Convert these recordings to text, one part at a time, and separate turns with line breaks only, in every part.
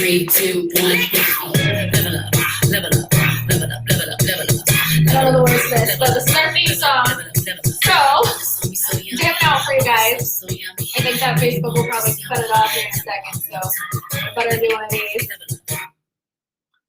3, 2, 1. Level up, level up, level up, level up, level up.
I don't know the words to this, but this is our theme song. So, jamming out for you guys. I think that Facebook will probably cut it off here in a second, so I better do one of these.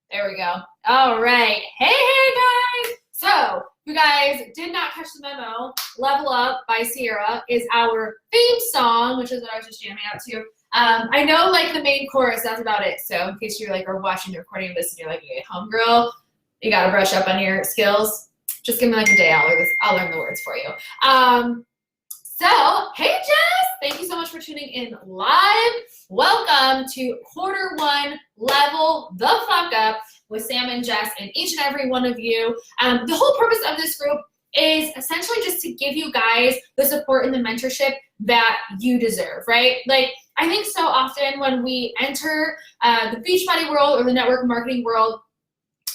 There we go. All right. Hey, guys. So, you guys did not catch the memo. Level Up by Sierra is our theme song, which is what I was just jamming out to. I know, like, the main chorus, that's about it. So, in case you're, like, are watching the recording of this and you're like, hey, homegirl, you got to brush up on your skills. Just give me, like, a day. I'll learn the words for you. So, hey, Jess. Thank you so much for tuning in live. Welcome to Q1 Level the Fuck Up with Sam and Jess and each and every one of you. The whole purpose of this group is essentially just to give you guys the support and the mentorship that you deserve, right? Like, I think so often when we enter the Beachbody world or the network marketing world,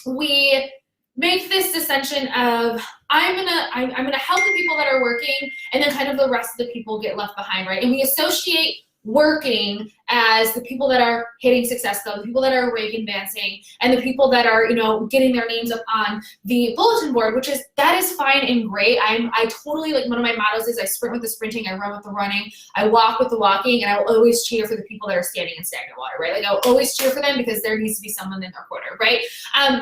we make this dissension of I'm gonna help the people that are working, and then kind of the rest of the people get left behind, right? And we associate working as the people that are hitting Success Club, the people that are rake advancing, and the people that are, getting their names up on the bulletin board, that is fine and great. I totally, like, one of my mottos is I sprint with the sprinting, I run with the running, I walk with the walking, and I will always cheer for the people that are standing in stagnant water, right? Like, I will always cheer for them because there needs to be someone in their corner, right?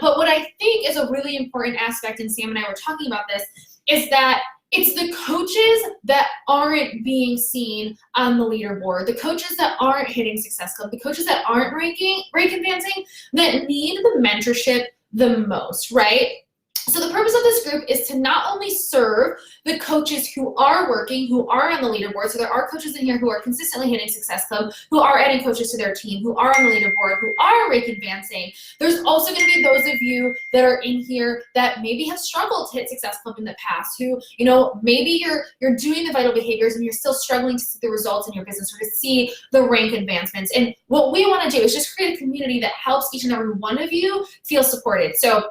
But what I think is a really important aspect, and Sam and I were talking about this, is that it's the coaches that aren't being seen on the leaderboard, the coaches that aren't hitting Success Club, the coaches that aren't rake advancing that need the mentorship the most, right? So the purpose of this group is to not only serve the coaches who are working, who are on the leaderboard, so there are coaches in here who are consistently hitting Success Club, who are adding coaches to their team, who are on the leaderboard, who are rake advancing. There's also going to be those of you that are in here that maybe have struggled to hit Success Club in the past, who, maybe you're doing the vital behaviors and you're still struggling to see the results in your business or to see the rank advancements. And what we want to do is just create a community that helps each and every one of you feel supported. So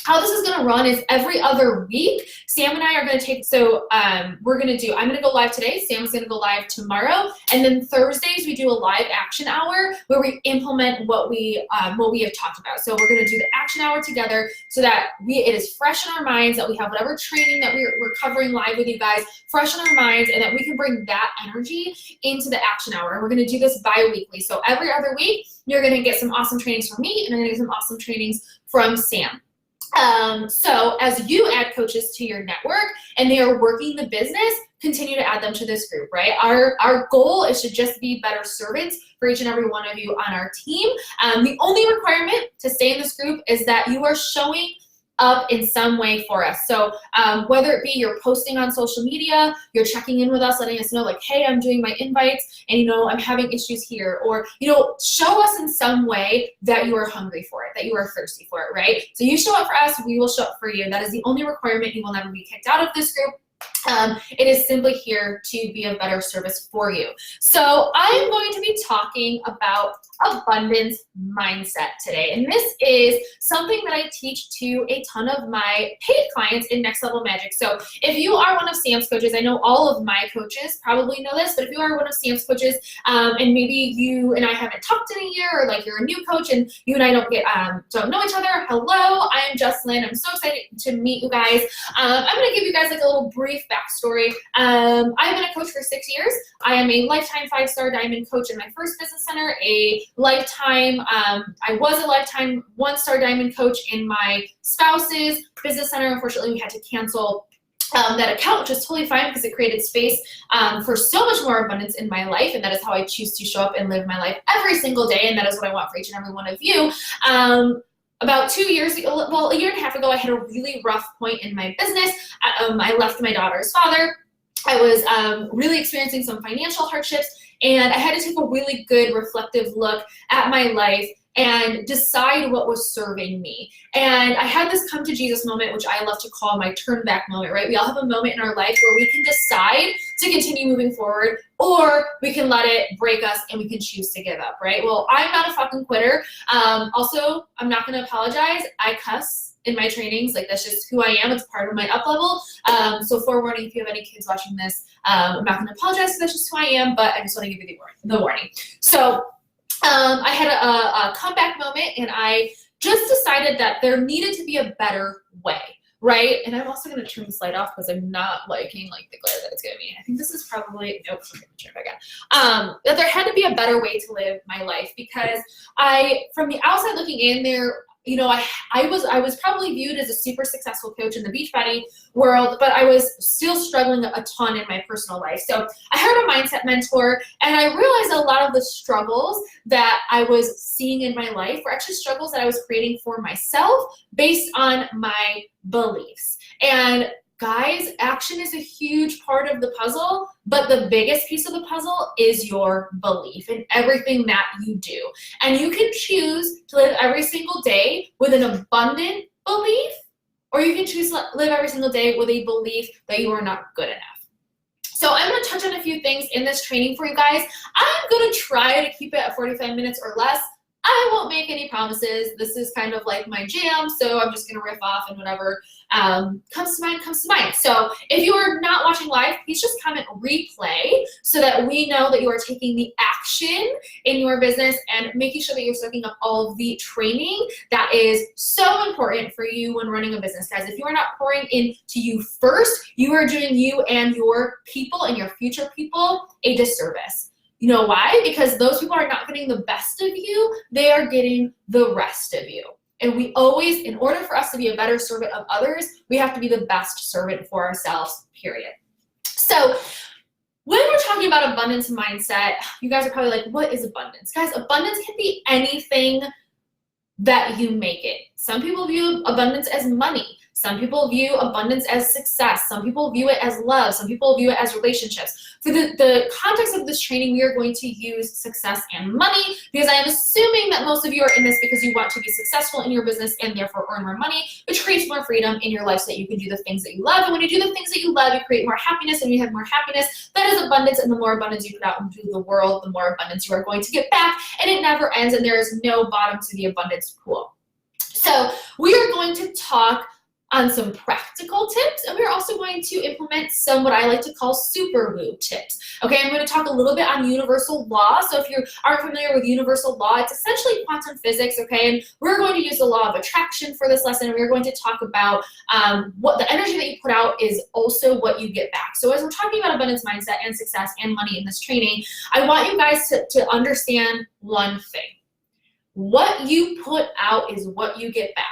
how this is going to run is every other week, Sam and I are going to take, I'm going to go live today, Sam's going to go live tomorrow, and then Thursdays we do a live action hour where we implement what we have talked about. So we're going to do the action hour together so that it is fresh in our minds, that we have whatever training that we're covering live with you guys fresh in our minds, and that we can bring that energy into the action hour. And we're going to do this bi-weekly. So every other week, you're going to get some awesome trainings from me, and you're going to get some awesome trainings from Sam. So as you add coaches to your network and they are working the business, continue to add them to this group, right? Our goal is to just be better servants for each and every one of you on our team. The only requirement to stay in this group is that you are showing up in some way for us. So whether it be you're posting on social media, you're checking in with us, letting us know like, hey, I'm doing my invites and I'm having issues here, or show us in some way that you are hungry for it, that you are thirsty for it, right? So you show up for us, we will show up for you. That is the only requirement. You will never be kicked out of this group. It is simply here to be of better service for you. So I'm going to be talking about abundance mindset today. And this is something that I teach to a ton of my paid clients in Next Level Magic. So if you are one of Sam's coaches, I know all of my coaches probably know this, but if you are one of Sam's coaches and maybe you and I haven't talked in a year, or like you're a new coach and you and I don't know each other, hello, I am Jesslyn. I'm so excited to meet you guys. I'm going to give you guys like a little brief backstory. I've been a coach for 6 years. I am a lifetime 5-star diamond coach in my first business center, I was a lifetime 1-star diamond coach in my spouse's business center. Unfortunately, we had to cancel that account, which is totally fine because it created space for so much more abundance in my life, and that is how I choose to show up and live my life every single day, and that is what I want for each and every one of you. About 2 years ago, well, a year and a half ago, I had a really rough point in my business. I left my daughter's father. I was really experiencing some financial hardships, and I had to take a really good reflective look at my life and decide what was serving me. And I had this come to Jesus moment, which I love to call my turn back moment, right? We all have a moment in our life where we can decide to continue moving forward, or we can let it break us and we can choose to give up, right? Well, I'm not a fucking quitter. Also, I'm not gonna apologize. I cuss in my trainings, like that's just who I am. It's part of my up level. So forewarning, if you have any kids watching this, I'm not gonna apologize, that's just who I am, but I just wanna give you the warning. So I had a comeback moment, and I just decided that there needed to be a better way, right? And I'm also gonna turn the light off because I'm not liking like the glare that it's giving me. I think this is probably, nope, I'm gonna turn it back on. That there had to be a better way to live my life, because from the outside looking in there, you know, I was probably viewed as a super successful coach in the Beachbody world, but I was still struggling a ton in my personal life. So I hired a mindset mentor, and I realized a lot of the struggles that I was seeing in my life were actually struggles that I was creating for myself based on my beliefs. And guys, action is a huge part of the puzzle, but the biggest piece of the puzzle is your belief in everything that you do. And you can choose to live every single day with an abundant belief, or you can choose to live every single day with a belief that you are not good enough. So I'm going to touch on a few things in this training for you guys. I'm going to try to keep it at 45 minutes or less. I won't make any promises. This is kind of like my jam, so I'm just gonna riff off, and whatever comes to mind, comes to mind. So if you are not watching live, please just comment replay so that we know that you are taking the action in your business and making sure that you're soaking up all of the training that is so important for you when running a business. Guys, if you are not pouring into you first, you are doing you and your people and your future people a disservice. You know why? Because those people are not getting the best of you, they are getting the rest of you. And we always, in order for us to be a better servant of others, we have to be the best servant for ourselves, period. So when we're talking about abundance mindset, you guys are probably like, what is abundance? Guys, abundance can be anything that you make it. Some people view abundance as money. Some people view abundance as success. Some people view it as love. Some people view it as relationships. For the context of this training, we are going to use success and money, because I am assuming that most of you are in this because you want to be successful in your business and therefore earn more money, which creates more freedom in your life so that you can do the things that you love. And when you do the things that you love, you create more happiness, and you have more happiness. That is abundance, and the more abundance you put out into the world, the more abundance you are going to get back, and it never ends, and there is no bottom to the abundance pool. So we are going to talk on some practical tips, and we're also going to implement some what I like to call super woo tips. Okay, I'm going to talk a little bit on universal law. So if you aren't familiar with universal law, it's essentially quantum physics, okay? And we're going to use the law of attraction for this lesson, and we're going to talk about what the energy that you put out is also what you get back. So as we're talking about abundance mindset and success and money in this training, I want you guys to understand one thing. What you put out is what you get back.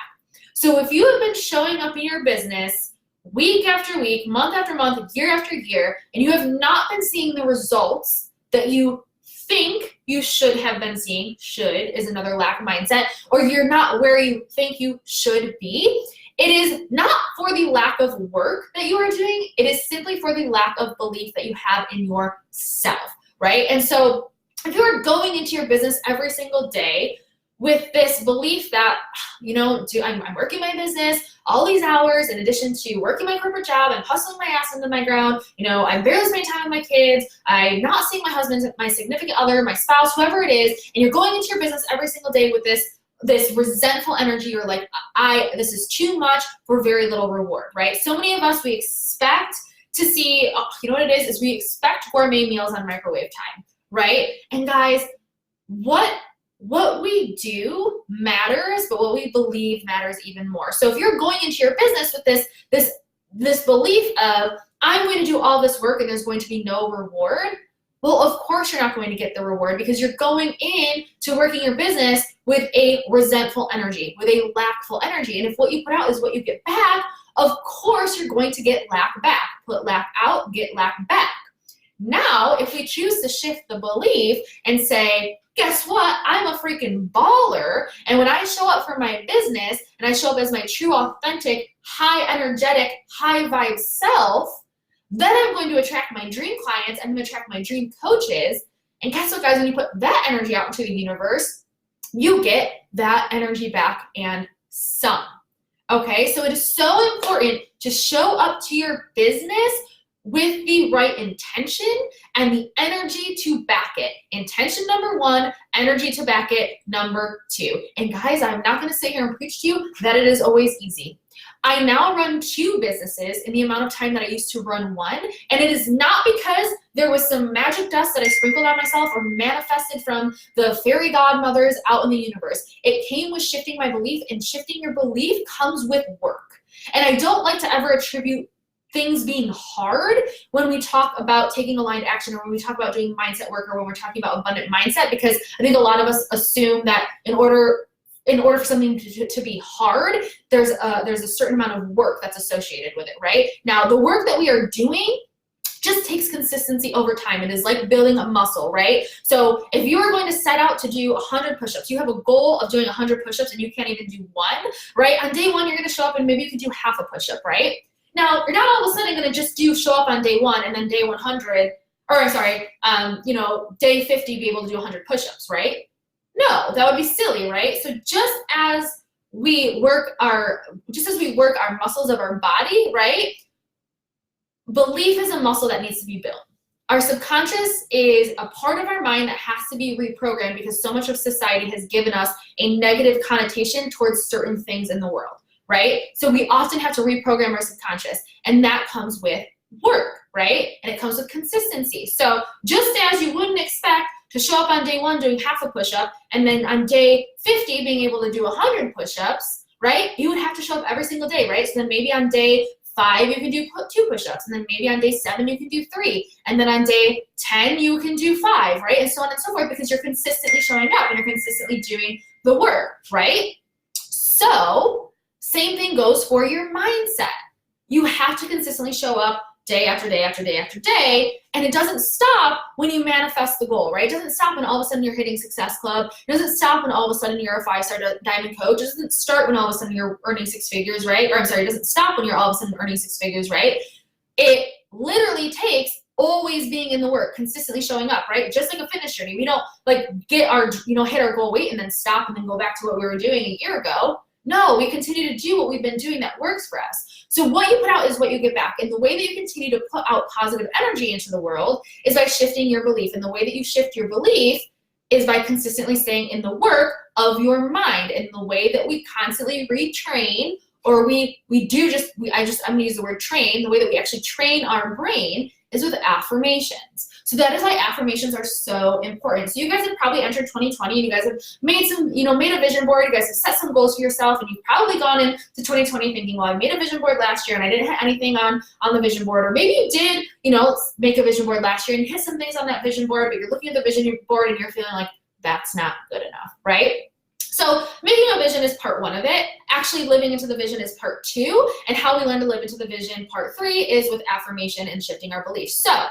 So if you have been showing up in your business week after week, month after month, year after year, and you have not been seeing the results that you think you should have been seeing, should is another lack of mindset, or you're not where you think you should be, it is not for the lack of work that you are doing, it is simply for the lack of belief that you have in yourself, right? And so if you are going into your business every single day with this belief that, you know, I'm working my business all these hours in addition to working my corporate job and hustling my ass into my ground, you know, I'm barely spending time with my kids, I'm not seeing my husband, my significant other, my spouse, whoever it is, and you're going into your business every single day with this resentful energy, or like, this is too much for very little reward, right? So many of us, we expect to see, you know what it is we expect gourmet meals on microwave time, right? And guys, what we do matters, but what we believe matters even more. So if you're going into your business with this belief of, I'm going to do all this work and there's going to be no reward, well, of course you're not going to get the reward, because you're going in to working your business with a resentful energy, with a lackful energy. And if what you put out is what you get back, of course you're going to get lack back. Put lack out, get lack back. Now, if we choose to shift the belief and say, guess what? I'm a freaking baller. And when I show up for my business and I show up as my true, authentic, high energetic, high vibe self, then I'm going to attract my dream clients. I'm going to attract my dream coaches. And guess what, guys? When you put that energy out into the universe, you get that energy back and some. Okay, so it is so important to show up to your business with the right intention and the energy to back it. Intention number one, energy to back it number two. And guys, I'm not gonna sit here and preach to you that it is always easy. I now run 2 businesses in the amount of time that I used to run one, and it is not because there was some magic dust that I sprinkled on myself or manifested from the fairy godmothers out in the universe. It came with shifting my belief, and shifting your belief comes with work. And I don't like to ever attribute things being hard when we talk about taking aligned action, or when we talk about doing mindset work, or when we're talking about abundant mindset, because I think a lot of us assume that in order for something to be hard, there's a certain amount of work that's associated with it, right? Now, the work that we are doing just takes consistency over time. It is like building a muscle, right? So if you are going to set out to do 100 push-ups, you have a goal of doing 100 push-ups and you can't even do one, right? On day one, you're gonna show up and maybe you can do half a push-up, right? Now, you're not all of a sudden gonna just show up on day one and then day 100, or I'm sorry, day 50 be able to do 100 push-ups, right? No, that would be silly, right? So just as we work our muscles of our body, right? Belief is a muscle that needs to be built. Our subconscious is a part of our mind that has to be reprogrammed because so much of society has given us a negative connotation towards certain things in the world, right? So we often have to reprogram our subconscious, and that comes with work, right? And it comes with consistency. So just as you wouldn't expect to show up on day one doing half a push-up, and then on day 50 being able to do 100 push-ups, right? You would have to show up every single day, right? So then maybe on day 5 you can do 2 push-ups, and then maybe on day 7 you can do 3, and then on day 10 you can do 5, right? And so on and so forth, because you're consistently showing up and you're consistently doing the work, right? So same thing goes for your mindset. You have to consistently show up day after day after day after day, and it doesn't stop when you manifest the goal, right? It doesn't stop when all of a sudden you're hitting Success Club. It doesn't stop when all of a sudden you're a 5-star diamond coach. It doesn't start when all of a sudden you're earning 6 figures, right? Or I'm sorry, it doesn't stop when you're all of a sudden earning 6 figures, right? It literally takes always being in the work, consistently showing up, right? Just like a fitness journey. We don't like hit our goal weight and then stop and then go back to what we were doing a year ago. No, we continue to do what we've been doing that works for us. So what you put out is what you get back. And the way that you continue to put out positive energy into the world is by shifting your belief. And the way that you shift your belief is by consistently staying in the work of your mind. And the way that we constantly retrain, or I'm gonna use the word train, the way that we actually train our brain is with affirmations. So that is why affirmations are so important. So you guys have probably entered 2020 and you guys have made a vision board, you guys have set some goals for yourself, and you've probably gone into 2020 thinking, well, I made a vision board last year and I didn't hit anything on the vision board. Or maybe you did, make a vision board last year and you hit some things on that vision board, but you're looking at the vision board and you're feeling like that's not good enough, right? So making a vision is part 1 of it. Actually living into the vision is part 2. And how we learn to live into the vision, part 3, is with affirmation and shifting our beliefs. So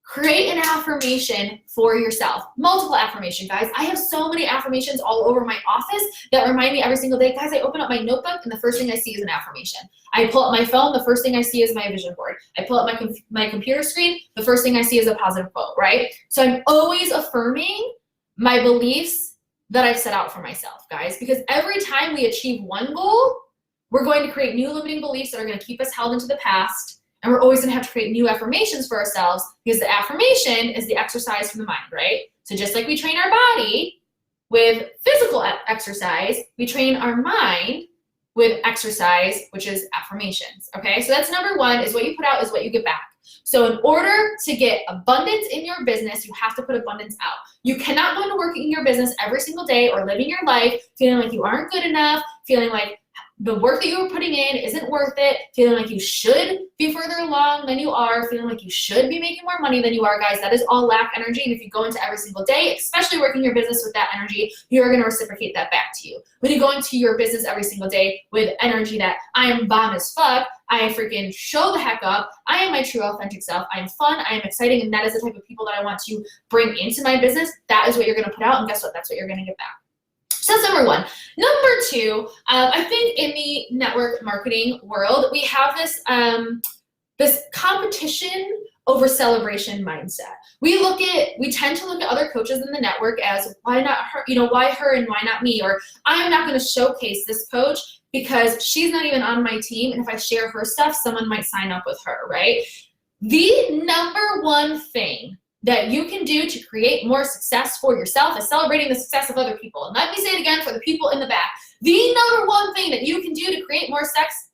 create an affirmation for yourself. Multiple affirmation, guys. I have so many affirmations all over my office that remind me every single day. Guys, I open up my notebook and the first thing I see is an affirmation. I pull up my phone, the first thing I see is my vision board. I pull up my computer screen, the first thing I see is a positive quote, right? So I'm always affirming my beliefs that I've set out for myself, guys, because every time we achieve one goal, we're going to create new limiting beliefs that are going to keep us held into the past, and we're always going to have to create new affirmations for ourselves, because the affirmation is the exercise from the mind, right? So just like we train our body with physical exercise, we train our mind with exercise, which is affirmations, okay? So that's number 1, is what you put out is what you get back. So in order to get abundance in your business, you have to put abundance out. You cannot go into work in your business every single day or living your life feeling like you aren't good enough, feeling like the work that you were putting in isn't worth it, feeling like you should be further along than you are, feeling like you should be making more money than you are, guys. That is all lack energy. And if you go into every single day, especially working your business with that energy, you're going to reciprocate that back to you. When you go into your business every single day with energy that I am bomb as fuck, I freaking show the heck up, I am my true authentic self, I am fun, I am exciting, and that is the type of people that I want to bring into my business, that is what you're going to put out, and guess what? That's what you're going to get back. So that's number 1. Number 2, I think in the network marketing world, we have this this competition over celebration mindset. We tend to look at other coaches in the network as, why not her, why her and why not me? Or I am not going to showcase this coach because she's not even on my team, and if I share her stuff, someone might sign up with her, right? The number one thing that you can do to create more success for yourself is celebrating the success of other people. And let me say it again for the people in the back. The number one thing that you can do to create more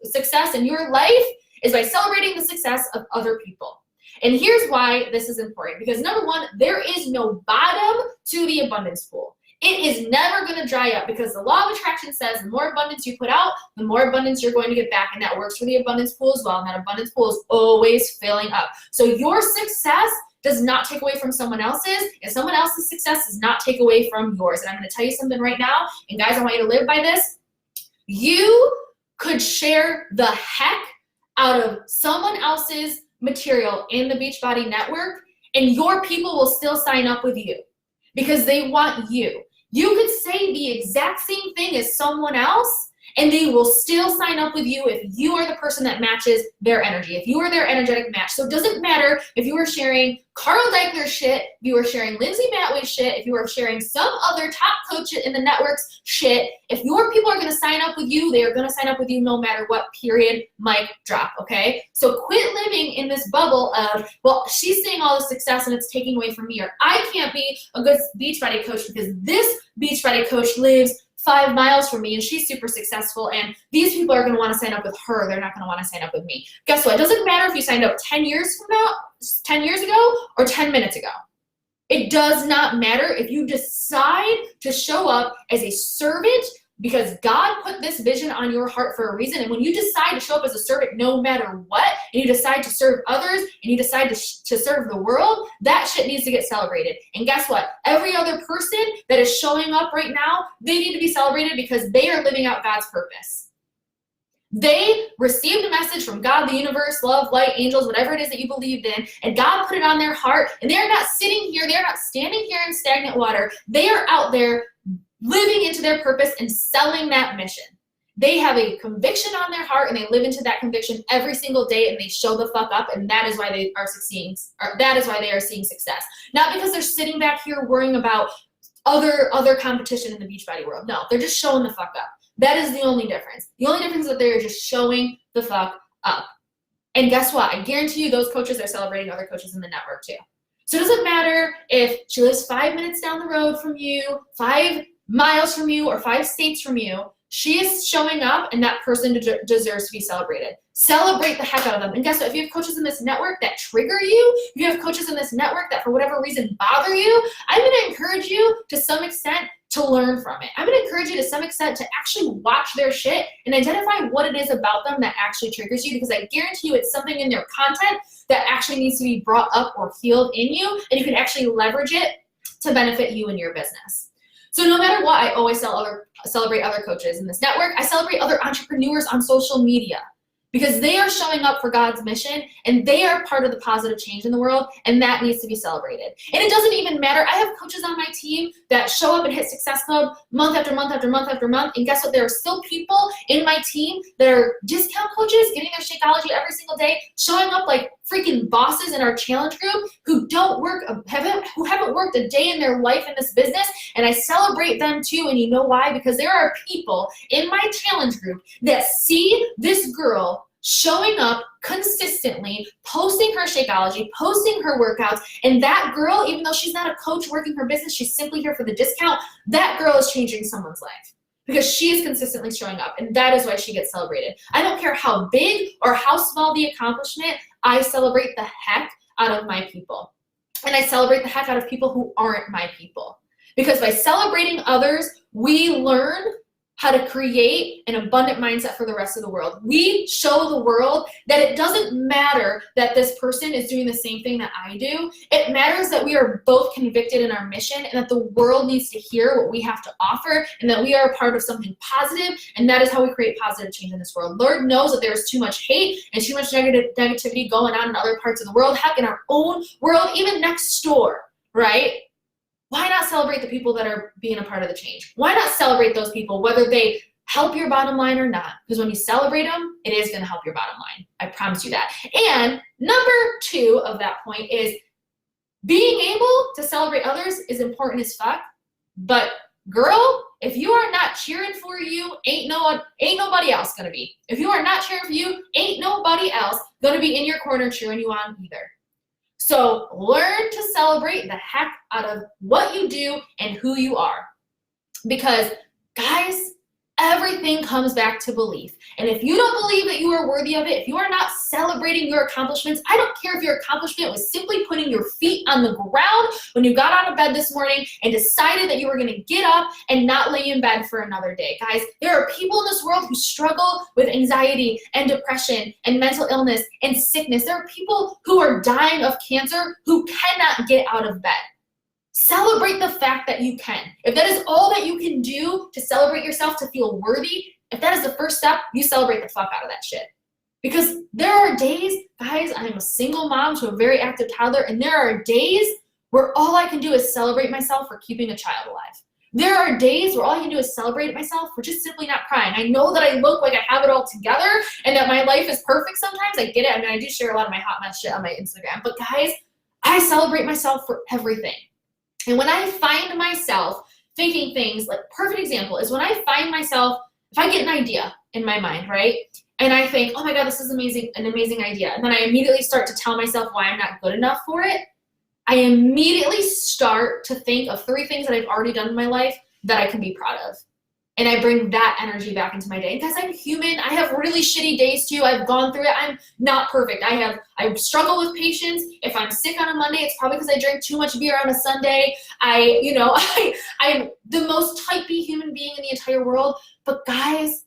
success in your life is by celebrating the success of other people. And here's why this is important. Because number one, there is no bottom to the abundance pool. It is never going to dry up, because the law of attraction says the more abundance you put out, the more abundance you're going to get back. And that works for the abundance pool as well. And that abundance pool is always filling up. So your success does not take away from someone else's, and someone else's success does not take away from yours. And I'm going to tell you something right now. And guys, I want you to live by this. You could share the heck out of someone else's material in the Beachbody Network, and your people will still sign up with you because they want you. You could say the exact same thing as someone else, and they will still sign up with you if you are the person that matches their energy, if you are their energetic match. So it doesn't matter if you are sharing Carl Daikeler shit, if you are sharing Lindsay Matway shit, if you are sharing some other top coach in the network's shit. If your people are going to sign up with you, they are going to sign up with you no matter what, period, mic drop, okay? So quit living in this bubble of, well, she's seeing all the success and it's taking away from me, or I can't be a good Beachbody coach because this Beachbody coach lives 5 miles from me and she's super successful, and these people are going to want to sign up with her. They're not going to want to sign up with me. Guess what? It doesn't matter if you signed up 10 years ago or 10 minutes ago. It does not matter if you decide to show up as a servant because God put this vision on your heart for a reason. And when you decide to show up as a servant no matter what, and you decide to serve others, and you decide to serve the world, that shit needs to get celebrated. And guess what? Every other person that is showing up right now, they need to be celebrated because they are living out God's purpose. They received a message from God, the universe, love, light, angels, whatever it is that you believed in, and God put it on their heart, and they're not sitting here, they're not standing here in stagnant water. They are out there living into their purpose and selling that mission. They have a conviction on their heart, and they live into that conviction every single day, and they show the fuck up, and that is why they are succeeding, or that is why they are seeing success. Not because they're sitting back here worrying about other competition in the Beachbody world. No, they're just showing the fuck up. That is the only difference. The only difference is that they're just showing the fuck up. And guess what? I guarantee you those coaches are celebrating other coaches in the network too. So it doesn't matter if she lives 5 minutes down the road from you, 5 miles from you, or 5 states from you. She is showing up, and that person deserves to be celebrated. Celebrate the heck out of them. And guess what? If you have coaches in this network that trigger you, if you have coaches in this network that for whatever reason bother you, I'm going to encourage you to some extent to learn from it. I'm going to encourage you to some extent to actually watch their shit and identify what it is about them that actually triggers you, because I guarantee you it's something in their content that actually needs to be brought up or healed in you, and you can actually leverage it to benefit you and your business. So no matter what, I always celebrate other coaches in this network. I celebrate other entrepreneurs on social media because they are showing up for God's mission, and they are part of the positive change in the world, and that needs to be celebrated. And it doesn't even matter. I have coaches on my team that show up and hit Success Club month after month after month after month, and guess what? There are still people in my team that are discount coaches getting their Shakeology every single day, showing up like freaking bosses in our challenge group who haven't worked a day in their life in this business, and I celebrate them too. And you know why? Because there are people in my challenge group that see this girl showing up consistently, posting her Shakeology, posting her workouts, and that girl, even though she's not a coach working her business, she's simply here for the discount, that girl is changing someone's life because she is consistently showing up, and that is why she gets celebrated. I don't care how big or how small the accomplishment, I celebrate the heck out of my people. And I celebrate the heck out of people who aren't my people. Because by celebrating others, we learn how to create an abundant mindset for the rest of the world. We show the world that it doesn't matter that this person is doing the same thing that I do. It matters that we are both convicted in our mission, and that the world needs to hear what we have to offer, and that we are a part of something positive, and that is how we create positive change in this world. Lord knows that there's too much hate and too much negativity going on in other parts of the world, heck, in our own world, even next door, right? Why not celebrate the people that are being a part of the change? Why not celebrate those people, whether they help your bottom line or not? Because when you celebrate them, it is going to help your bottom line. I promise you that. And number 2 of that point is being able to celebrate others is important as fuck. But girl, if you are not cheering for you, ain't nobody else going to be. If you are not cheering for you, ain't nobody else going to be in your corner cheering you on either. So learn to celebrate the heck out of what you do and who you are. Because guys, everything comes back to belief. And if you don't believe that you are worthy of it, if you are not celebrating your accomplishments, I don't care if your accomplishment was simply putting your feet on the ground when you got out of bed this morning and decided that you were going to get up and not lay in bed for another day. Guys, there are people in this world who struggle with anxiety and depression and mental illness and sickness. There are people who are dying of cancer who cannot get out of bed. Celebrate the fact that you can. If that is all that you can do to celebrate yourself, to feel worthy, if that is the first step, you celebrate the fuck out of that shit. Because there are days, guys, I am a single mom to a very active toddler, and there are days where all I can do is celebrate myself for keeping a child alive. There are days where all I can do is celebrate myself for just simply not crying. I know that I look like I have it all together and that my life is perfect sometimes. I get it. I mean, I do share a lot of my hot mess shit on my Instagram. But guys, I celebrate myself for everything. And when I find myself thinking things, like perfect example is when I find myself, if I get an idea in my mind, right? And I think, oh my God, this is amazing, an amazing idea. And then I immediately start to tell myself why I'm not good enough for it. I immediately start to think of 3 things that I've already done in my life that I can be proud of. And I bring that energy back into my day. Because I'm human, I have really shitty days too. I've gone through it. I'm not perfect. I struggle with patience. If I'm sick on a Monday, it's probably because I drank too much beer on a Sunday. I'm the most type B human being in the entire world. But guys,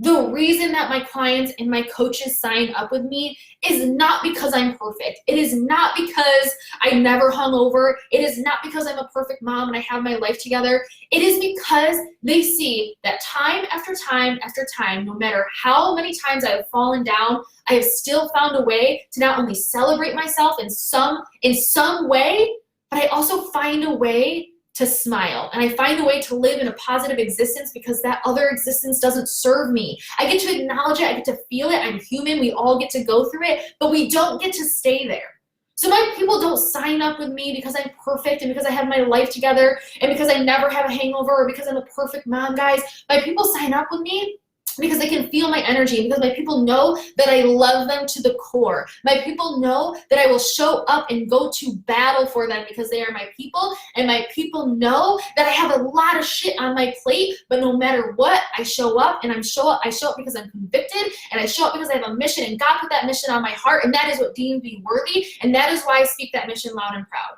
the reason that my clients and my coaches sign up with me is not because I'm perfect. It is not because I never hung over. It is not because I'm a perfect mom and I have my life together. It is because they see that time after time after time, no matter how many times I have fallen down, I have still found a way to not only celebrate myself in some way, but I also find a way to smile. And I find a way to live in a positive existence because that other existence doesn't serve me. I get to acknowledge it. I get to feel it. I'm human. We all get to go through it, but we don't get to stay there. So my people don't sign up with me because I'm perfect and because I have my life together and because I never have a hangover or because I'm a perfect mom, guys. My people sign up with me because they can feel my energy, because my people know that I love them to the core. My people know that I will show up and go to battle for them because they are my people, and my people know that I have a lot of shit on my plate, but no matter what, I show up, and I show up because I'm convicted, and I show up because I have a mission, and God put that mission on my heart, and that is what deems me worthy, and that is why I speak that mission loud and proud.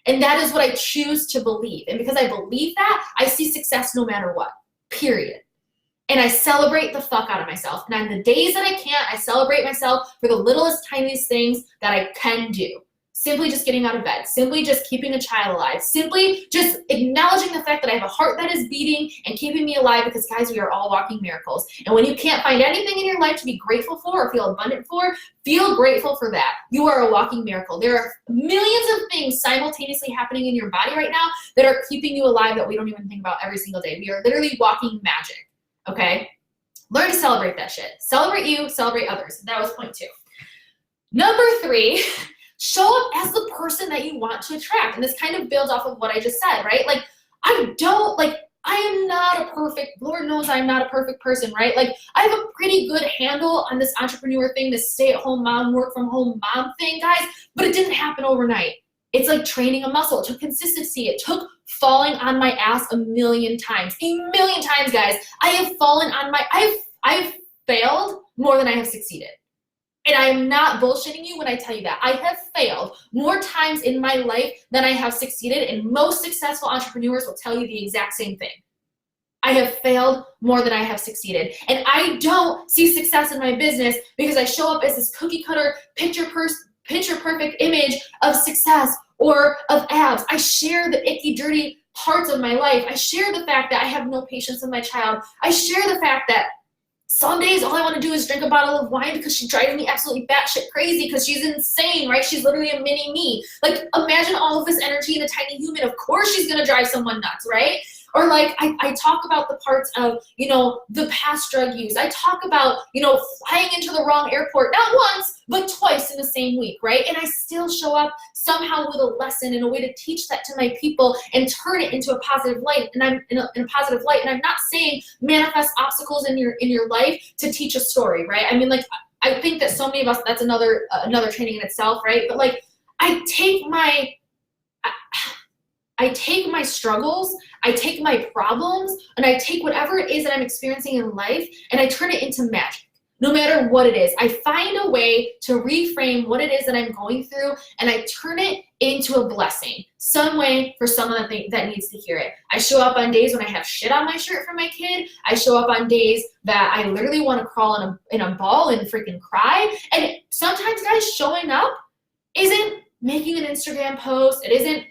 And that is what I choose to believe. And because I believe that, I see success no matter what, period. And I celebrate the fuck out of myself. And on the days that I can't, I celebrate myself for the littlest, tiniest things that I can do. Simply just getting out of bed. Simply just keeping a child alive. Simply just acknowledging the fact that I have a heart that is beating and keeping me alive, because guys, we are all walking miracles. And when you can't find anything in your life to be grateful for or feel abundant for, feel grateful for that. You are a walking miracle. There are millions of things simultaneously happening in your body right now that are keeping you alive that we don't even think about every single day. We are literally walking magic. Okay? Learn to celebrate that shit. Celebrate you, celebrate others. That was point 2. Number 3, show up as the person that you want to attract. And this kind of builds off of what I just said, right? Like, I am not a perfect, Lord knows I'm not a perfect person, right? Like, I have a pretty good handle on this entrepreneur thing, this stay-at-home mom, work-from-home mom thing, guys, but it didn't happen overnight. It's like training a muscle. It took consistency. It took falling on my ass a million times, guys. I have fallen on I've failed more than I have succeeded. And I am not bullshitting you when I tell you that. I have failed more times in my life than I have succeeded, and most successful entrepreneurs will tell you the exact same thing. I have failed more than I have succeeded. And I don't see success in my business because I show up as this cookie cutter, picture perfect image of success or of abs. I share the icky, dirty parts of my life. I share the fact that I have no patience with my child. I share the fact that some days all I want to do is drink a bottle of wine because she drives me absolutely batshit crazy because she's insane, right? She's literally a mini me. Like, imagine all of this energy in a tiny human. Of course she's going to drive someone nuts, right? Or like, I talk about the parts of, the past drug use. I talk about, flying into the wrong airport, not once, but twice in the same week, right? And I still show up somehow with a lesson and a way to teach that to my people and turn it into a positive light. And I'm in a positive light. And I'm not saying manifest obstacles in your life to teach a story, right? I mean, like, I think that so many of us, that's another training in itself, right? But like, I take my struggles, I take my problems, and I take whatever it is that I'm experiencing in life, and I turn it into magic. No matter what it is, I find a way to reframe what it is that I'm going through, and I turn it into a blessing, some way for someone that needs to hear it. I show up on days when I have shit on my shirt for my kid. I show up on days that I literally want to crawl in a ball and freaking cry. And sometimes, guys, showing up isn't making an Instagram post. It isn't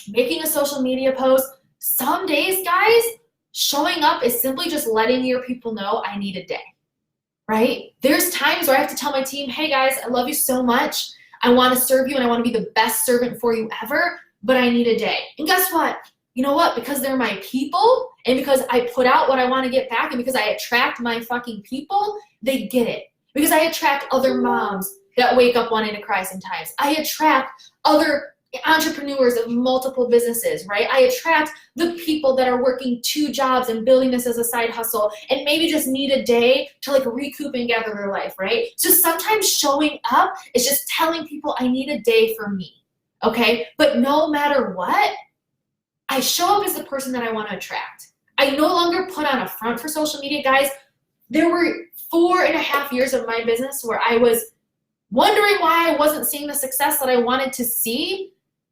making a social media post. Some days, guys, showing up is simply just letting your people know I need a day. Right? There's times where I have to tell my team, hey guys, I love you so much. I want to serve you and I want to be the best servant for you ever, but I need a day. And guess what? You know what? Because they're my people and because I put out what I want to get back and because I attract my fucking people, they get it. Because I attract other moms that wake up wanting to cry sometimes. I attract other entrepreneurs of multiple businesses, right? I attract the people that are working 2 jobs and building this as a side hustle and maybe just need a day to like recoup and gather their life, right? So sometimes showing up is just telling people I need a day for me, okay? But no matter what, I show up as the person that I want to attract. I no longer put on a front for social media, guys. There were 4.5 years of my business where I was wondering why I wasn't seeing the success that I wanted to see.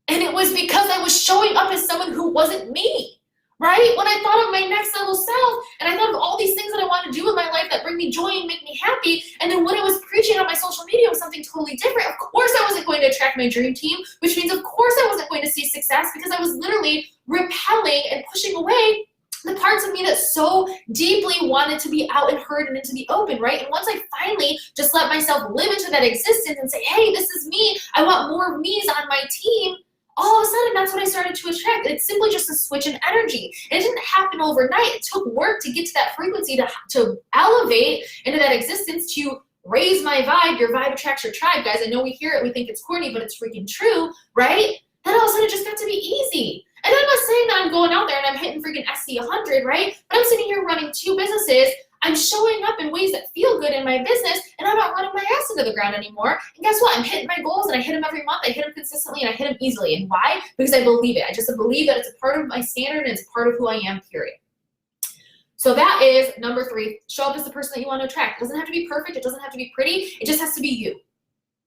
And it was because I was showing up as someone who wasn't me, right? When I thought of my next level self and I thought of all these things that I want to do in my life that bring me joy and make me happy, and then when I was preaching on my social media was something totally different, of course I wasn't going to attract my dream team, which means of course I wasn't going to see success because I was literally repelling and pushing away the parts of me that so deeply wanted to be out and heard and into the open, right? And once I finally just let myself live into that existence and say, hey, this is me, I want more of me's on my team, all of a sudden that's what I started to attract. It's simply just a switch in energy. And it didn't happen overnight. It took work to get to that frequency, to elevate into that existence, to raise my vibe. Your vibe attracts your tribe, guys. I know we hear it, we think it's corny, but it's freaking true, right? Then all of a sudden it just got to be easy. And I'm not saying that I'm going out there and I'm hitting freaking SC 100, right? But I'm sitting here running 2 businesses. I'm showing up in ways that feel good in my business, and I'm not running my ass into the ground anymore. And guess what? I'm hitting my goals, and I hit them every month. I hit them consistently, and I hit them easily. And why? Because I believe it. I just believe that it's a part of my standard, and it's a part of who I am, period. So that is number 3. Show up as the person that you want to attract. It doesn't have to be perfect. It doesn't have to be pretty. It just has to be you.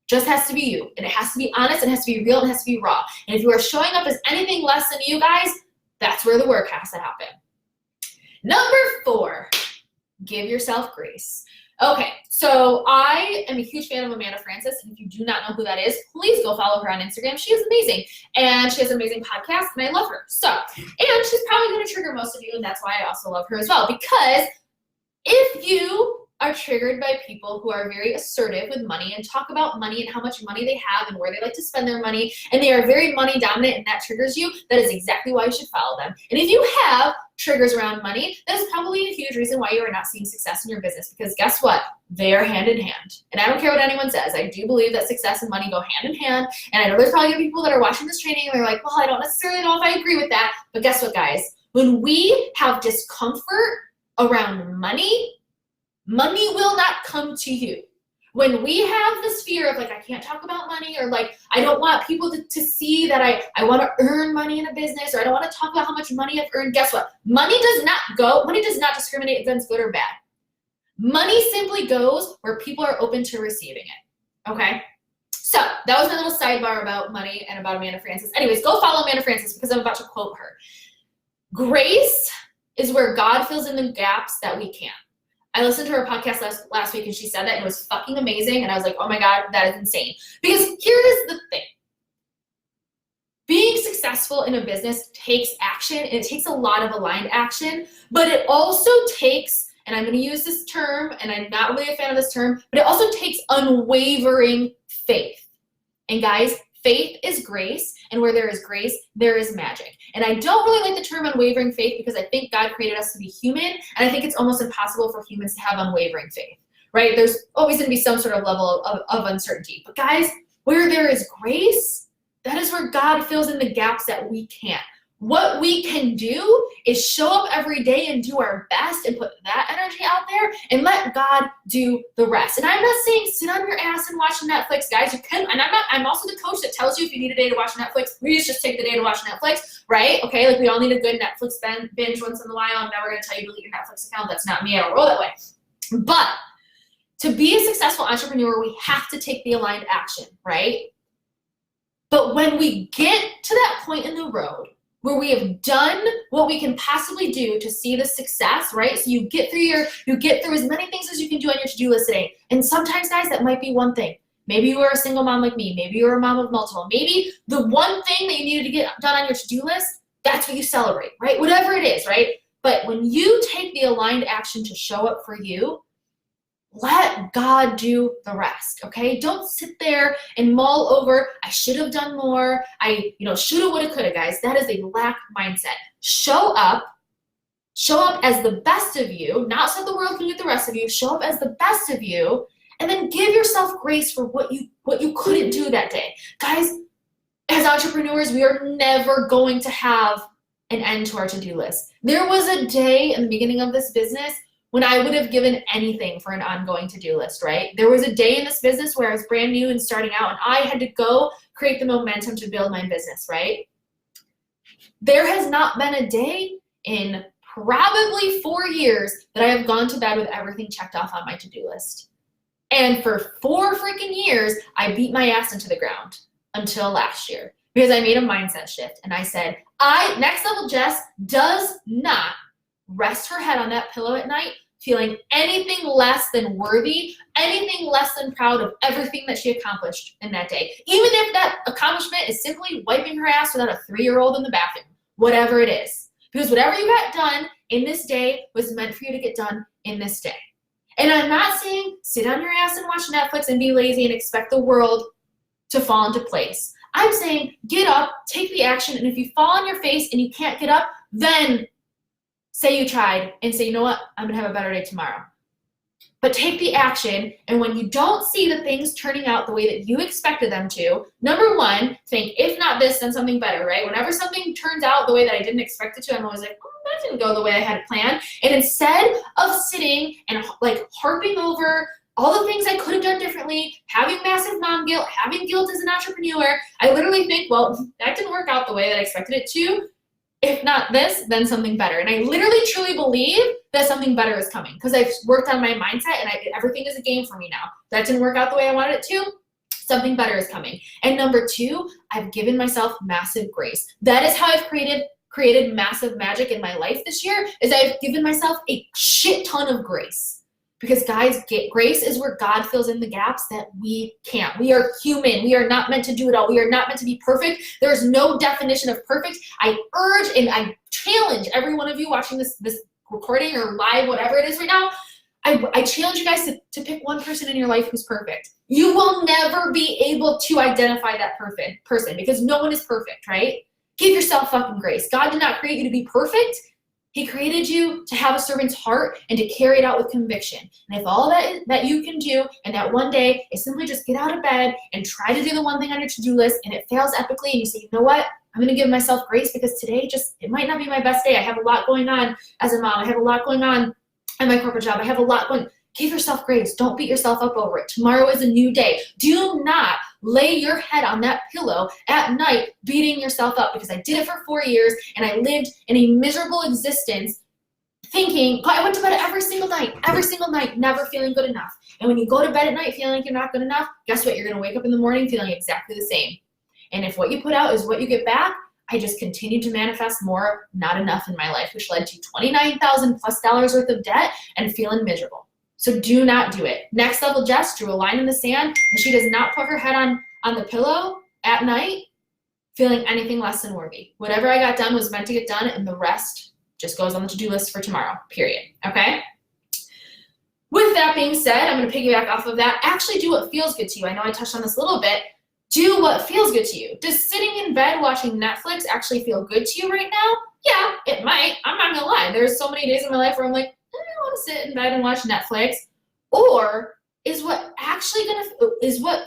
Just has to be you. And it has to be honest. It has to be real. It has to be raw. And if you are showing up as anything less than you guys, that's where the work has to happen. Number 4. Give yourself grace. Okay, so I am a huge fan of Amanda Frances, and if you do not know who that is, please go follow her on Instagram. She is amazing, and she has an amazing podcast, and I love her. So, and she's probably going to trigger most of you, and that's why I also love her as well, because if you are triggered by people who are very assertive with money and talk about money and how much money they have and where they like to spend their money, and they are very money dominant and that triggers you, that is exactly why you should follow them. And if you have triggers around money, that is probably a huge reason why you are not seeing success in your business, because guess what? They are hand in hand. And I don't care what anyone says. I do believe that success and money go hand in hand. And I know there's probably people that are watching this training and they're like, well, I don't necessarily know if I agree with that. But guess what, guys? When we have discomfort around money, money will not come to you. When we have this fear of like, I can't talk about money, or like, I don't want people to see that I want to earn money in a business, or I don't want to talk about how much money I've earned, guess what? Money does not discriminate against good or bad. Money simply goes where people are open to receiving it, okay? So that was my little sidebar about money and about Amanda Frances. Anyways, go follow Amanda Frances because I'm about to quote her. Grace is where God fills in the gaps that we can't. I listened to her podcast last week and she said that and it was fucking amazing. And I was like, oh my God, that is insane. Because here is the thing. Being successful in a business takes action, and it takes a lot of aligned action, but it also takes, and I'm going to use this term, and I'm not really a fan of this term, but it also takes unwavering faith. And guys, faith is grace, and where there is grace, there is magic. And I don't really like the term unwavering faith because I think God created us to be human, and I think it's almost impossible for humans to have unwavering faith, right? There's always going to be some sort of level of uncertainty. But guys, where there is grace, that is where God fills in the gaps that we can't. What we can do is show up every day and do our best and put that energy out there and let God do the rest. And I'm not saying sit on your ass and watch Netflix, guys. You can, and I'm also the coach that tells you if you need a day to watch Netflix, please just take the day to watch Netflix, right? Okay, like we all need a good Netflix binge once in a while. I'm never gonna tell you to delete your Netflix account. That's not me, I don't roll that way. But to be a successful entrepreneur, we have to take the aligned action, right? But when we get to that point in the road where we have done what we can possibly do to see the success, right? So you get through as many things as you can do on your to-do list today. And sometimes, guys, that might be one thing. Maybe you are a single mom like me. Maybe you're a mom of multiple. Maybe the one thing that you needed to get done on your to-do list, that's what you celebrate, right? Whatever it is, right? But when you take the aligned action to show up for you, let God do the rest, okay? Don't sit there and mull over, I should have done more, I shoulda, woulda, coulda, guys. That is a lack mindset. Show up as the best of you, not so the world can do the rest of you. Show up as the best of you, and then give yourself grace for what you couldn't do that day. Guys, as entrepreneurs, we are never going to have an end to our to-do list. There was a day in the beginning of this business when I would have given anything for an ongoing to-do list, right? There was a day in this business where I was brand new and starting out, and I had to go create the momentum to build my business, right? There has not been a day in probably 4 years that I have gone to bed with everything checked off on my to-do list. And for 4 freaking years, I beat my ass into the ground until last year because I made a mindset shift, and I said, Next Level Jess does not rest her head on that pillow at night feeling anything less than worthy, anything less than proud of everything that she accomplished in that day. Even if that accomplishment is simply wiping her ass without a 3-year-old in the bathroom, whatever it is. Because whatever you got done in this day was meant for you to get done in this day. And I'm not saying sit on your ass and watch Netflix and be lazy and expect the world to fall into place. I'm saying get up, take the action, and if you fall on your face and you can't get up, then say you tried and say, you know what, I'm gonna have a better day tomorrow. But take the action, and when you don't see the things turning out the way that you expected them to, number one, think, if not this, then something better, right? Whenever something turns out the way that I didn't expect it to, I'm always like, oh, that didn't go the way I had it planned. And instead of sitting and like harping over all the things I could have done differently, having massive mom guilt, having guilt as an entrepreneur, I literally think, well, that didn't work out the way that I expected it to. If not this, then something better. And I literally truly believe that something better is coming because I've worked on my mindset and everything is a game for me now. That didn't work out the way I wanted it to. Something better is coming. And number two, I've given myself massive grace. That is how I've created massive magic in my life this year, is I've given myself a shit ton of grace. Because guys, grace is where God fills in the gaps that we can't. We are human. We are not meant to do it all. We are not meant to be perfect. There is no definition of perfect. I urge and I challenge every one of you watching this recording or live, whatever it is right now, I challenge you guys to pick one person in your life who's perfect. You will never be able to identify that perfect person because no one is perfect, right? Give yourself fucking grace. God did not create you to be perfect. He created you to have a servant's heart and to carry it out with conviction. And if all that you can do in that one day is simply just get out of bed and try to do the one thing on your to-do list and it fails epically and you say, you know what, I'm going to give myself grace because today it might not be my best day. I have a lot going on as a mom. I have a lot going on at my corporate job. I have a lot going. Give yourself grace. Don't beat yourself up over it. Tomorrow is a new day. Do not lay your head on that pillow at night beating yourself up because I did it for 4 years and I lived in a miserable existence thinking, I went to bed every single night, never feeling good enough. And when you go to bed at night feeling like you're not good enough, guess what? You're going to wake up in the morning feeling exactly the same. And if what you put out is what you get back, I just continued to manifest more not enough in my life, which led to $29,000+ worth of debt and feeling miserable. So do not do it. Next Level Jess drew a line in the sand and she does not put her head on the pillow at night feeling anything less than worthy. Whatever I got done was meant to get done and the rest just goes on the to-do list for tomorrow, period, okay? With that being said, I'm gonna piggyback off of that. Actually do what feels good to you. I know I touched on this a little bit. Do what feels good to you. Does sitting in bed watching Netflix actually feel good to you right now? Yeah, it might. I'm not gonna lie. There's so many days in my life where I'm like, I don't want to sit in bed and watch Netflix. Or is what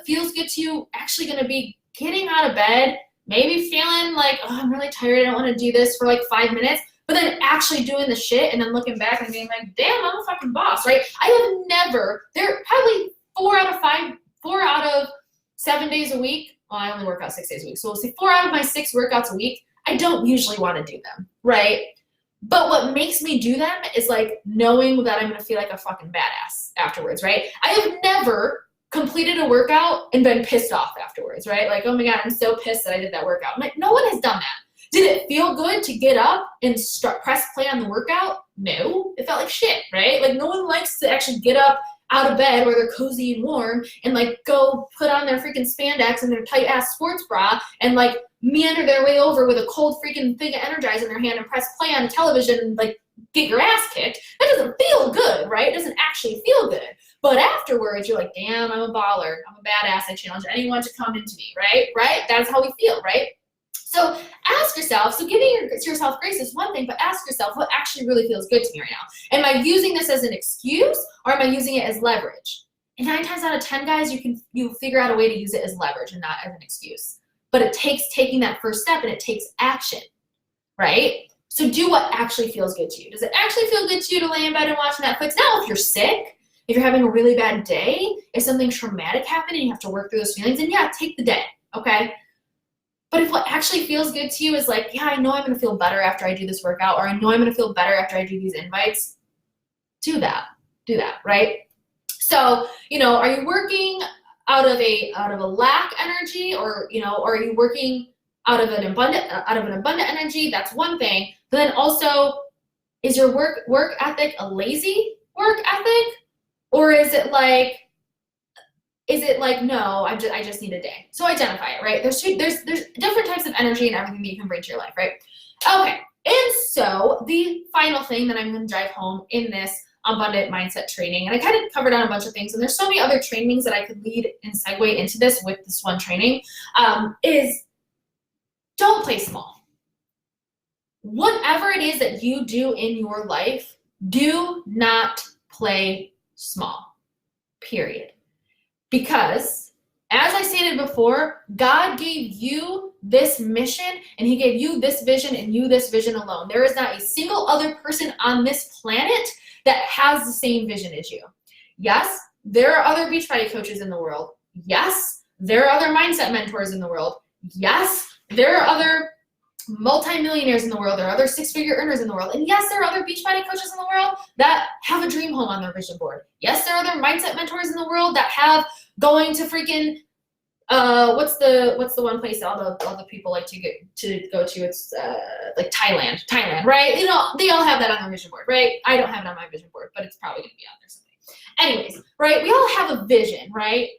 feels good to you actually gonna be getting out of bed, maybe feeling like, oh, I'm really tired, I don't want to do this for like 5 minutes, but then actually doing the shit and then looking back and being like, damn, I'm a fucking boss, right? I have never, there are probably 4 out of 7 days a week, well, I only work out 6 days a week, so we'll say 4 out of my 6 workouts a week, I don't usually want to do them, right? But what makes me do them is like knowing that I'm going to feel like a fucking badass afterwards, right? I have never completed a workout and been pissed off afterwards, right? Like, oh my God, I'm so pissed that I did that workout. I'm like, no one has done that. Did it feel good to get up and press play on the workout? No, it felt like shit, right? Like no one likes to actually get up out of bed where they're cozy and warm and like go put on their freaking spandex and their tight ass sports bra and like meander their way over with a cold freaking thing of Energize in their hand and press play on the television and like get your ass kicked. That doesn't feel good, right? It doesn't actually feel good. But afterwards, you're like, damn, I'm a baller. I'm a badass. I challenge anyone to come into me, right? Right? That's how we feel, right? So ask yourself, so giving yourself grace is one thing, but ask yourself what actually really feels good to me right now. Am I using this as an excuse or am I using it as leverage? And 9 times out of 10, guys, you figure out a way to use it as leverage and not as an excuse. But it takes taking that first step and it takes action, right? So do what actually feels good to you. Does it actually feel good to you to lay in bed and watch Netflix? Now, if you're sick, if you're having a really bad day, if something traumatic happened and you have to work through those feelings, then yeah, take the day, okay? But if what actually feels good to you is like, yeah, I know I'm going to feel better after I do this workout, or I know I'm going to feel better after I do these invites, do that, right? So, are you working out of a lack energy, or are you working out of an abundant energy? That's one thing. But then also, is your work ethic a lazy work ethic, or is it like no, I just need a day? So identify it, right? There's different types of energy and everything that you can bring to your life, right? Okay, and so the final thing that I'm going to drive home in this abundant mindset training, and I kind of covered on a bunch of things, and there's so many other trainings that I could lead and segue into this with this one training, is don't play small. Whatever it is that you do in your life, do not play small, period. Because, as I stated before, God gave you this mission and he gave you this vision and you this vision alone. There is not a single other person on this planet that has the same vision as you. Yes, there are other Beachbody coaches in the world. Yes, there are other mindset mentors in the world. Yes, there are other multimillionaires in the world. There are other 6-figure earners in the world. And yes, there are other Beachbody coaches in the world that have a dream home on their vision board. Yes, there are other mindset mentors in the world that have going to freaking what's the one place all the people like to go to? It's like Thailand, right? They all have that on their vision board, right? I don't have it on my vision board, but it's probably gonna be on there someday. Anyways, right? We all have a vision, right?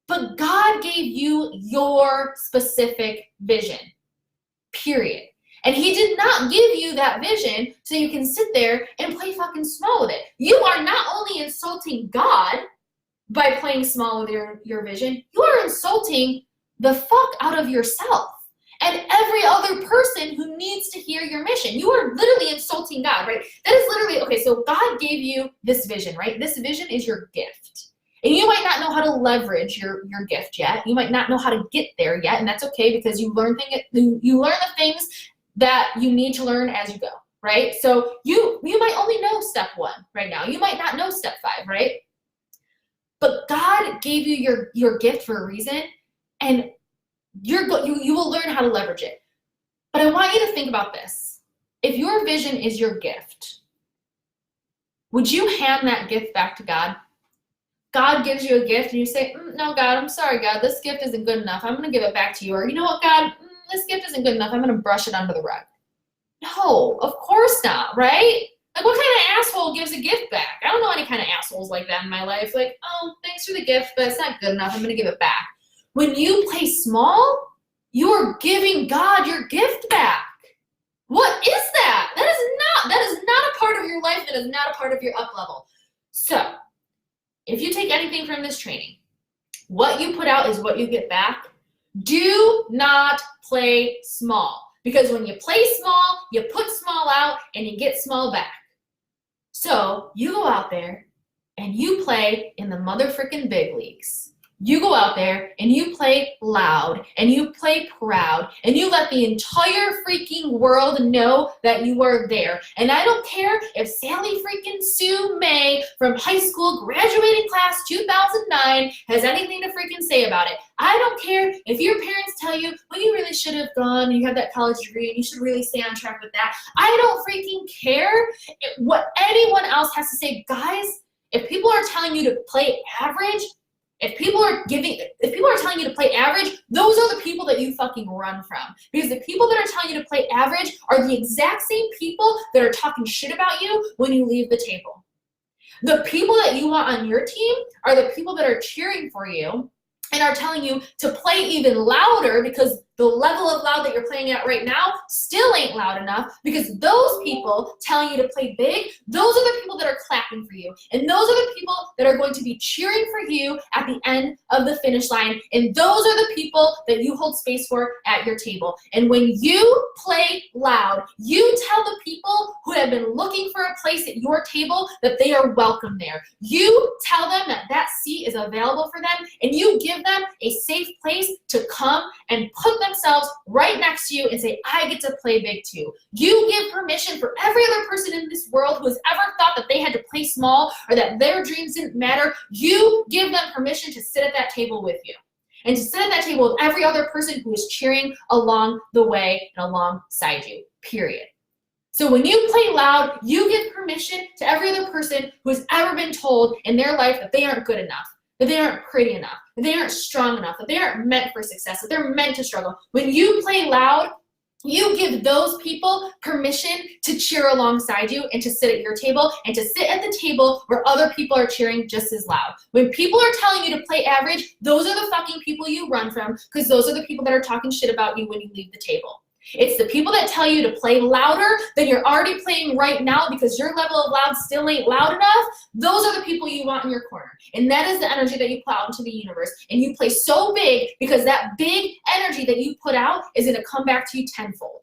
But God gave you your specific vision, period. And he did not give you that vision so you can sit there and play fucking small with it. You are not only insulting God by playing small with your vision, you are insulting the fuck out of yourself and every other person who needs to hear your mission. You are literally insulting God, right? That is literally, okay, so God gave you this vision, right? This vision is your gift. And you might not know how to leverage your gift yet. You might not know how to get there yet, and that's okay because you learn the things that you need to learn as you go, right? So you might only know step 1 right now. You might not know step 5, right? But God gave you your gift for a reason, and you will learn how to leverage it. But I want you to think about this. If your vision is your gift, would you hand that gift back to God? God gives you a gift and you say, no, God, I'm sorry, God, this gift isn't good enough. I'm going to give it back to you. Or, you know what, God, this gift isn't good enough. I'm going to brush it under the rug. No, of course not, right? Like, what kind of asshole gives a gift back? I don't know any kind of assholes like that in my life. Like, oh, thanks for the gift, but it's not good enough. I'm going to give it back. When you play small, you are giving God your gift back. What is that? That is not a part of your life. That is not a part of your up level. So, if you take anything from this training, what you put out is what you get back. Do not play small. Because when you play small, you put small out and you get small back. So you go out there and you play in the motherfucking big leagues. you go out there and you play loud and you play proud and you let the entire freaking world know that you are there. And I don't care if Sally freaking Sue May from high school graduating class 2009 has anything to freaking say about it. I don't care if your parents tell you, well, you really should have gone, you have that college degree and you should really stay on track with that. I don't freaking care what anyone else has to say. Guys, if people are telling you to play average, if people are telling you to play average, those are the people that you fucking run from. Because the people that are telling you to play average are the exact same people that are talking shit about you when you leave the table. The people that you want on your team are the people that are cheering for you and are telling you to play even louder, because the level of loud that you're playing at right now still ain't loud enough, because those people telling you to play big, those are the people that are clapping for you. And those are the people that are going to be cheering for you at the end of the finish line. And those are the people that you hold space for at your table. And when you play loud, you tell the people who have been looking for a place at your table that they are welcome there. You tell them that that seat is available for them, and you give them a safe place to come and put themselves right next to you and say, I get to play big too. You give permission for every other person in this world who has ever thought that they had to play small or that their dreams didn't matter. You give them permission to sit at that table with you, and to sit at that table with every other person who is cheering along the way and alongside you, period. So when you play loud, you give permission to every other person who has ever been told in their life that they aren't good enough, that they aren't pretty enough, that they aren't strong enough, that they aren't meant for success, that they're meant to struggle. When you play loud, you give those people permission to cheer alongside you and to sit at your table and to sit at the table where other people are cheering just as loud. When people are telling you to play average, those are the fucking people you run from, because those are the people that are talking shit about you when you leave the table. It's the people that tell you to play louder than you're already playing right now because your level of loud still ain't loud enough. Those are the people you want in your corner. And that is the energy that you put out into the universe. And you play so big because that big energy that you put out is going to come back to you tenfold.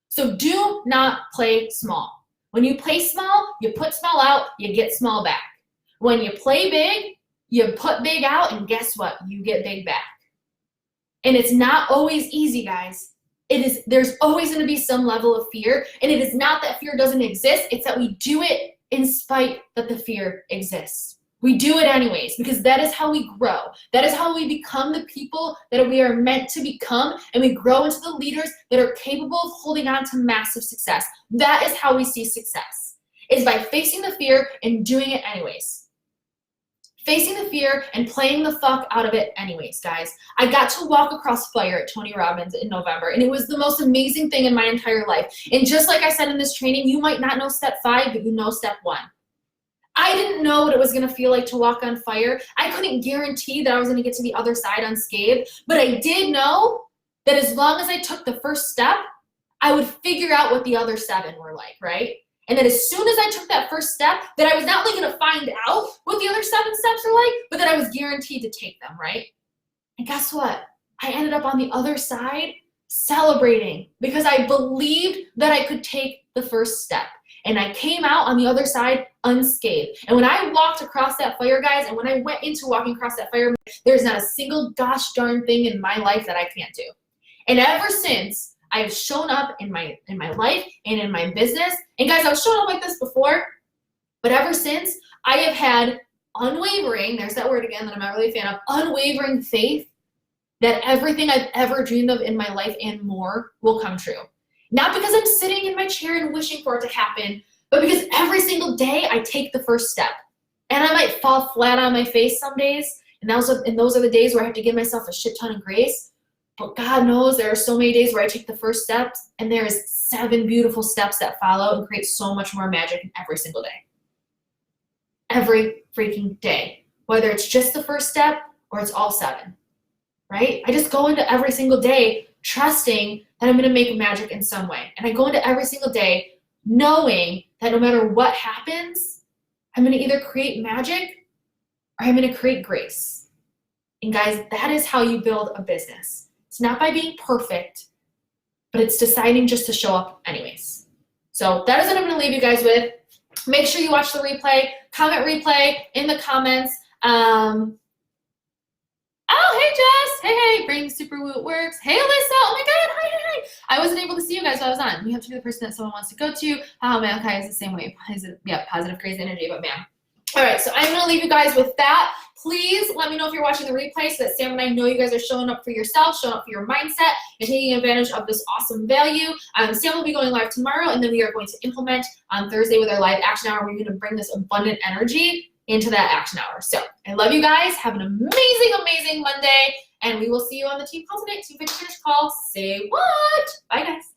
So do not play small. When you play small, you put small out, you get small back. When you play big, you put big out, and guess what? You get big back. And it's not always easy, guys. There's always going to be some level of fear, and it is not that fear doesn't exist, it's that we do it in spite that the fear exists. We do it anyways, because that is how we grow. That is how we become the people that we are meant to become, and we grow into the leaders that are capable of holding on to massive success. That is how we see success, is by facing the fear and doing it anyways. Facing the fear and playing the fuck out of it anyways, guys. I got to walk across fire at Tony Robbins in November, and it was the most amazing thing in my entire life. And just like I said in this training, you might not know step 5, but you know step 1. I didn't know what it was going to feel like to walk on fire. I couldn't guarantee that I was going to get to the other side unscathed, but I did know that as long as I took the first step, I would figure out what the other 7 were like, right? And then as soon as I took that first step, that I was not only going to find out what the other 7 steps are like, but that I was guaranteed to take them, right? And guess what? I ended up on the other side celebrating because I believed that I could take the first step. And I came out on the other side unscathed. And when I walked across that fire, guys, and when I went into walking across that fire, there's not a single gosh darn thing in my life that I can't do. And ever since, I have shown up in my life and in my business. And guys, I was showing up like this before, but ever since, I have had unwavering, there's that word again that I'm not really a fan of, unwavering faith that everything I've ever dreamed of in my life and more will come true. Not because I'm sitting in my chair and wishing for it to happen, but because every single day I take the first step. And I might fall flat on my face some days, and those are the days where I have to give myself a shit ton of grace. But God knows there are so many days where I take the first steps, and there is 7 beautiful steps that follow and create so much more magic every single day. Every freaking day. Whether it's just the first step or it's all 7. Right? I just go into every single day trusting that I'm going to make magic in some way. And I go into every single day knowing that no matter what happens, I'm going to either create magic or I'm going to create grace. And guys, that is how you build a business. It's not by being perfect, but it's deciding just to show up anyways. So that is what I'm going to leave you guys with. Make sure you watch the replay, comment replay in the comments. I Oh, hey, Jess. Hey. Brain Super Woo Works. Hey, Alyssa. Oh, my God. Hi. I wasn't able to see you guys while I was on. You have to be the person that someone wants to go to. Malachi is the same way. Yeah, positive, crazy energy, but man. All right, so I'm going to leave you guys with that. Please let me know if you're watching the replay so that Sam and I know you guys are showing up for yourself, showing up for your mindset, and taking advantage of this awesome value. Sam will be going live tomorrow, and then we are going to implement on Thursday with our live action hour. We're going to bring this abundant energy into that action hour. So I love you guys. Have an amazing Monday, and we will see you on the team call tonight. Team Finish call. Say what? Bye, guys.